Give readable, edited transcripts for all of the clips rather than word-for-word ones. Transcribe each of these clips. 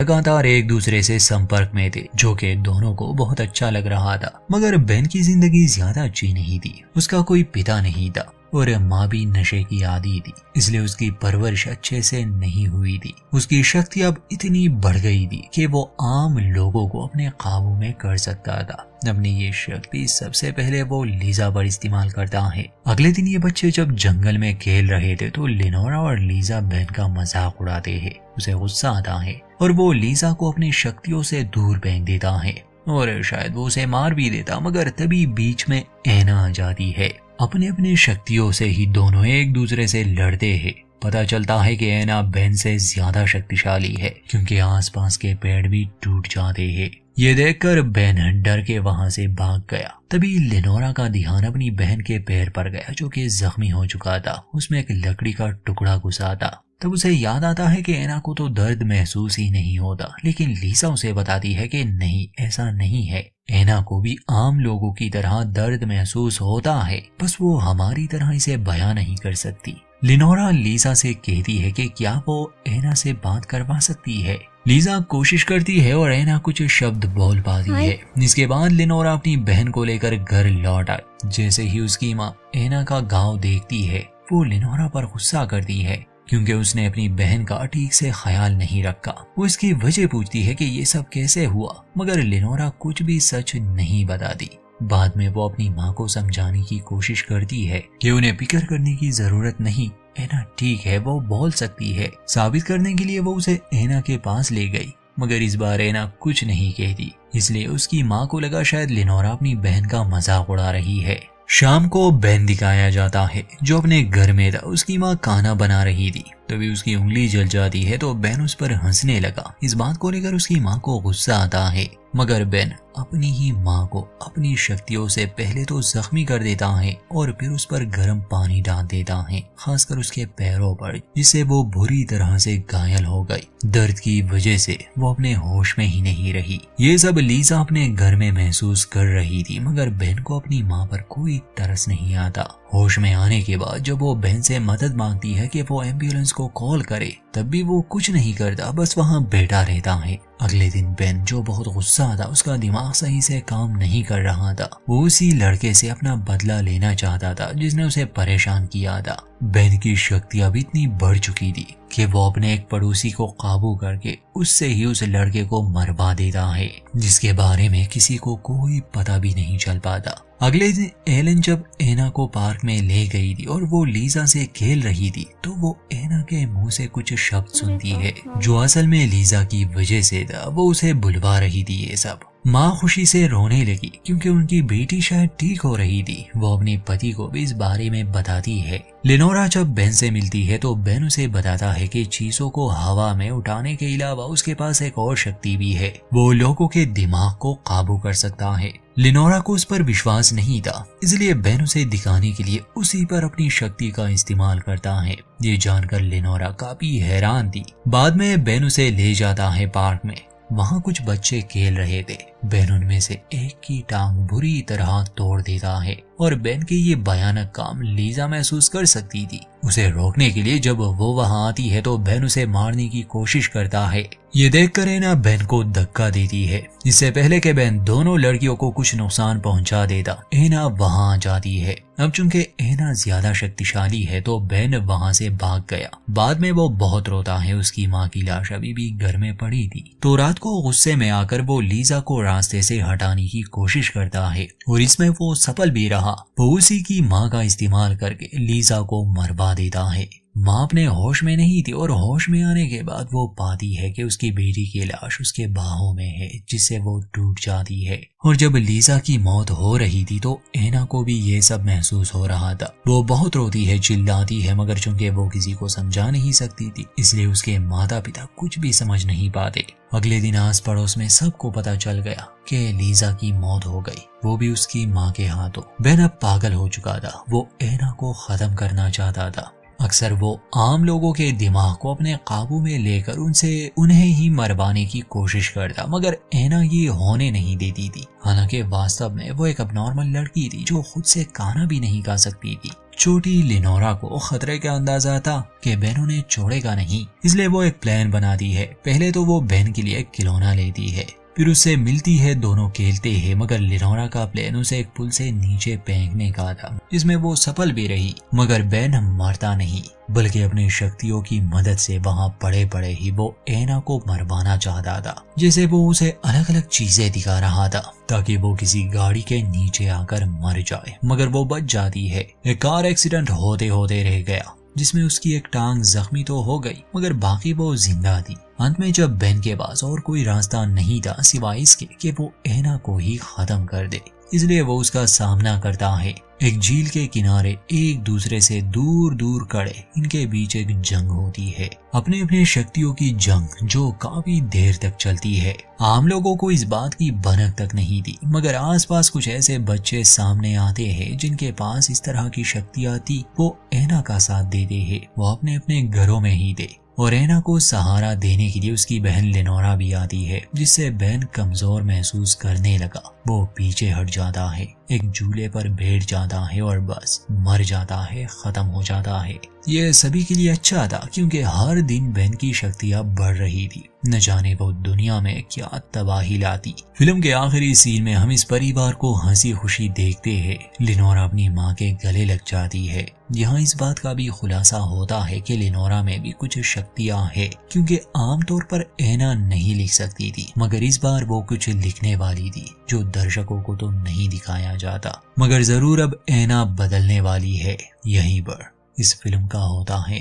लगातार एक दूसरे से संपर्क में थे, जो कि दोनों को बहुत अच्छा लग रहा था। मगर बेन की जिंदगी ज्यादा अच्छी नहीं थी। उसका कोई पिता नहीं था और माँ भी नशे की आदी थी, इसलिए उसकी परवरिश अच्छे से नहीं हुई थी। उसकी शक्ति अब इतनी बढ़ गई थी कि वो आम लोगों को अपने काबू में कर सकता था। अपनी ये शक्ति सबसे पहले वो लीजा पर इस्तेमाल करता है। अगले दिन ये बच्चे जब जंगल में खेल रहे थे तो लिनोरा और लीजा बेन का मजाक उड़ाते हैं। उसे गुस्सा आता है और वो लीजा को अपनी शक्तियों से दूर फेंक देता है और शायद वो उसे मार भी देता, मगर तभी बीच में ऐना आ जाती है। अपने अपने शक्तियों से ही दोनों एक दूसरे से लड़ते हैं। पता चलता है कि ऐना बेन से ज्यादा शक्तिशाली है, क्योंकि आसपास के पेड़ भी टूट जाते हैं। ये देखकर बेन डर के वहां से भाग गया। तभी लिनोरा का ध्यान अपनी बहन के पैर पर गया, जो कि जख्मी हो चुका था। उसमें एक लकड़ी का टुकड़ा घुसा था। तब उसे याद आता है कि ऐना को तो दर्द महसूस ही नहीं होता, लेकिन लीसा उसे बताती है कि नहीं, ऐसा नहीं है। ऐना को भी आम लोगों की तरह दर्द महसूस होता है, बस वो हमारी तरह इसे बयां नहीं कर सकती। लिनोरा लीसा से कहती है कि क्या वो ऐना से बात करवा सकती है। लीजा कोशिश करती है और ऐना कुछ शब्द बोल पाती है। इसके बाद लिनोरा अपनी बहन को लेकर घर लौट आई। जैसे ही उसकी माँ ऐना का घाव देखती है, वो लिनोरा पर गुस्सा करती है, क्योंकि उसने अपनी बहन का ठीक से ख्याल नहीं रखा। वो इसकी वजह पूछती है कि ये सब कैसे हुआ, मगर लिनोरा कुछ भी सच नहीं बताती। बाद में वो अपनी माँ को समझाने की कोशिश करती है कि उन्हें फिक्र करने की जरूरत नहीं, ऐना ठीक है, वो बोल सकती है। साबित करने के लिए वो उसे ऐना के पास ले गई, मगर इस बार ऐना कुछ नहीं कहती। इसलिए उसकी माँ को लगा शायद लिनोरा अपनी बहन का मजाक उड़ा रही है। शाम को बेन दिखाया जाता है, जो अपने घर में था। उसकी माँ खाना बना रही थी, तभी उसकी उंगली जल जाती है तो बेन उस पर हंसने लगा। इस बात को लेकर उसकी माँ को गुस्सा आता है, मगर बेन अपनी ही माँ को अपनी शक्तियों से पहले तो जख्मी कर देता है और फिर उस पर गर्म पानी डाल देता है, खासकर उसके पैरों पर, जिससे वो बुरी तरह से घायल हो गई। दर्द की वजह से वो अपने होश में ही नहीं रही। ये सब लीजा अपने घर में महसूस कर रही थी, मगर बेन को अपनी माँ पर कोई तरस नहीं आता। होश में आने के बाद जब वो बहन से मदद मांगती है कि वो एम्बुलेंस को कॉल करे, तब भी वो कुछ नहीं करता, बस वहाँ बैठा रहता है। अगले दिन बेन, जो बहुत गुस्सा था, उसका दिमाग सही से काम नहीं कर रहा था। वो उसी लड़के से अपना बदला लेना चाहता था जिसने उसे परेशान किया था। बेन की शक्ति अब इतनी बढ़ चुकी थी कि वो अपने एक पड़ोसी को काबू करके उससे ही उस लड़के को मरवा देता है, जिसके बारे में किसी को कोई पता भी नहीं चल पाता। अगले दिन एलन जब ऐना को पार्क में ले गई थी और वो लीजा से खेल रही थी, तो वो ऐना के मुंह से कुछ शब्द सुनती है, जो असल में लीजा की वजह से था। वो उसे बुलवा रही थी। ये सब माँ खुशी से रोने लगी, क्योंकि उनकी बेटी शायद ठीक हो रही थी। वो अपने पति को भी इस बारे में बताती है। लिनोरा जब बेन से मिलती है तो बेन उसे बताता है कि चीजों को हवा में उठाने के अलावा उसके पास एक और शक्ति भी है। वो लोगों के दिमाग को काबू कर सकता है। लिनोरा को उस पर विश्वास नहीं था, इसलिए बेन उसे दिखाने के लिए उसी पर अपनी शक्ति का इस्तेमाल करता है। ये जानकर लिनोरा काफी हैरान थी। बाद में बेन उसे ले जाता है पार्क में। वहाँ कुछ बच्चे खेल रहे थे। बेन उनमें से एक की टांग बुरी तरह तोड़ देता है और बेन के ये भयानक काम लीजा महसूस कर सकती थी। उसे रोकने के लिए जब वो वहाँ आती है तो बेन उसे मारने की कोशिश करता है। ये देखकर ऐना बेन को धक्का देती है। इससे पहले कि बेन दोनों लड़कियों को कुछ नुकसान पहुंचा देता, ऐना वहाँ आ जाती है। अब चूंकि ऐना ज्यादा शक्तिशाली है तो बेन वहाँ से भाग गया। बाद में वो बहुत रोता है। उसकी माँ की लाश अभी भी घर में पड़ी थी, तो रात को गुस्से में आकर वो लीजा को रास्ते से हटाने की कोशिश करता है और इसमें वो सफल भी रहा। वो उसी की माँ का इस्तेमाल करके लीजा को मरवा देता है। माँ अपने होश में नहीं थी और होश में आने के बाद वो पाती है कि उसकी बेटी की लाश उसके बाहों में है, जिससे वो टूट जाती है। और जब लीजा की मौत हो रही थी तो ऐना को भी ये सब महसूस हो रहा था। वो बहुत रोती है, चिल्लाती है, मगर चूंकि वो किसी को समझा नहीं सकती थी, इसलिए उसके माता पिता कुछ भी समझ नहीं पाते। अगले दिन आस पड़ोस में सबको पता चल गया कि लीजा की मौत हो गई, वो भी उसकी माँ के हाथों। बेन अब पागल हो चुका था। वो ऐना को खत्म करना चाहता था। अक्सर वो आम लोगों के दिमाग को अपने काबू में लेकर उन्हें ही मरवाने की कोशिश करता, मगर ऐना ये होने नहीं देती थी। हालांकि वास्तव में वो एक अबनॉर्मल लड़की थी जो खुद से खाना भी नहीं खा सकती थी। छोटी लिनोरा को खतरे का अंदाजा था कि बेन उन्हें छोड़ेगा नहीं, इसलिए वो एक प्लान बनाती है। पहले तो वो बेन के लिए एक खिलौना लेती है, फिर उससे मिलती है, दोनों खेलते हैं। मगर लिनोरा का प्लान उसे एक पुल से नीचे फेंकने का था, जिसमें वो सफल भी रही। मगर बेन मरता नहीं, बल्कि अपनी शक्तियों की मदद से वहां पड़े पड़े ही वो ऐना को मरवाना चाहता था। जैसे वो उसे अलग अलग चीजें दिखा रहा था ताकि वो किसी गाड़ी के नीचे आकर मर जाए, मगर वो बच जाती है। एक कार एक्सीडेंट होते होते रह गया, जिसमें उसकी एक टांग जख्मी तो हो गई, मगर बाकी वो जिंदा थी। अंत में जब बेन के पास और कोई रास्ता नहीं था सिवाय इसके कि वो ऐना को ही खत्म कर दे, इसलिए वो उसका सामना करता है। एक झील के किनारे एक दूसरे से दूर दूर खड़े इनके बीच एक जंग होती है, अपने अपने शक्तियों की जंग जो काफी देर तक चलती है। आम लोगों को इस बात की भनक तक नहीं थी, मगर आसपास कुछ ऐसे बच्चे सामने आते हैं जिनके पास इस तरह की शक्तियां थी। वो ऐना का साथ देते हैं, वो अपने अपने घरों में ही थे। और ऐना को सहारा देने के लिए उसकी बहन लिनोरा भी आती है, जिससे बेन कमजोर महसूस करने लगा। वो पीछे हट जाता है, एक झूले पर बैठ जाता है और बस मर जाता है, खत्म हो जाता है। ये सभी के लिए अच्छा था, क्योंकि हर दिन बेन की शक्तियां बढ़ रही थी। न जाने वो दुनिया में क्या तबाही लाती। फिल्म के आखिरी सीन में हम इस परिवार को हंसी खुशी देखते हैं। लिनोरा अपनी माँ के गले लग जाती है। यहाँ इस बात का भी खुलासा होता है कि लिनोरा में भी कुछ शक्तियां हैं, क्योंकि आमतौर पर ऐना नहीं लिख सकती थी, मगर इस बार वो कुछ लिखने वाली थी जो दर्शकों को तो नहीं दिखाया जाता, मगर जरूर अब ऐना बदलने वाली है। यहीं पर इस फिल्म का होता है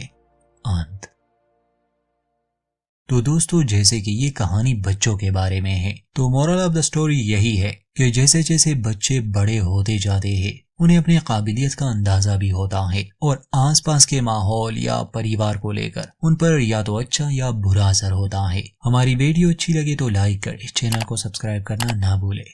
अंत। तो दोस्तों, जैसे कि ये कहानी बच्चों के बारे में है, तो मोरल ऑफ द स्टोरी यही है कि जैसे जैसे बच्चे बड़े होते जाते हैं, उन्हें अपनी काबिलियत का अंदाजा भी होता है और आसपास के माहौल या परिवार को लेकर उन पर या तो अच्छा या बुरा असर होता है। हमारी वीडियो अच्छी लगे तो लाइक करें, चैनल को सब्सक्राइब करना ना भूलें।